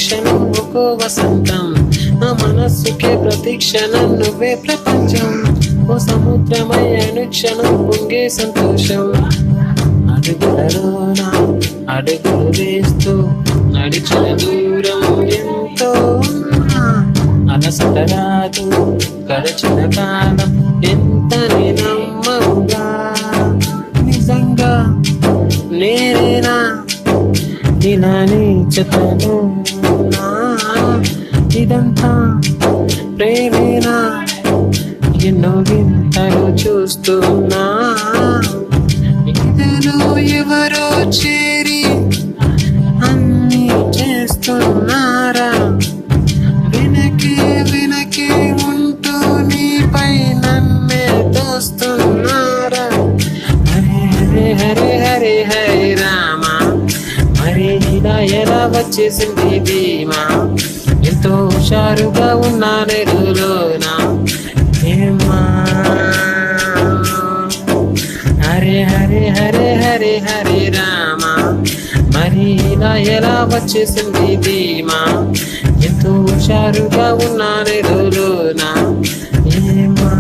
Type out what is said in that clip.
క్షణం ఒక్కో వసంతం, నా మనస్సుకే ప్రతి క్షణం నువ్వే ప్రపంచం. ఓ సముద్రమై అనుక్షణం పొంగే సంతోషం. అడుగులలోన అడుగులు వేస్తూ నడిచిన దూరం ఎంతో ఉన్నా, అలసట రాదు గడిచిన కాలం ఎంతని నమ్మవుగా. నిజంగా నేనేనా ఇలా నీ చెతను, ఇదంతా ప్రేమేనా, ఎన్నో వింతలు చూస్తున్నా. ఇదిలో ఎవరో చేరి అన్నీ చేస్తున్నారా, వెనకే వెనకే ఉంటూ నీపై నన్నే తోస్తున్నారా. హరే హరే హరే హరే హరే రామ, మరి ఇలా ఎలా వచ్చేసింది ధీమా, ఎంతో హుషారుగా ఉన్నానే రోజులోనా. ఏమా హరే హరే హరే హరే హరే రామ, మరి ఇలా ఎలా వచ్చేసింది ధీమా, ఎంతో హుషారుగా ఉన్నానే రోజులోనా. ఏమా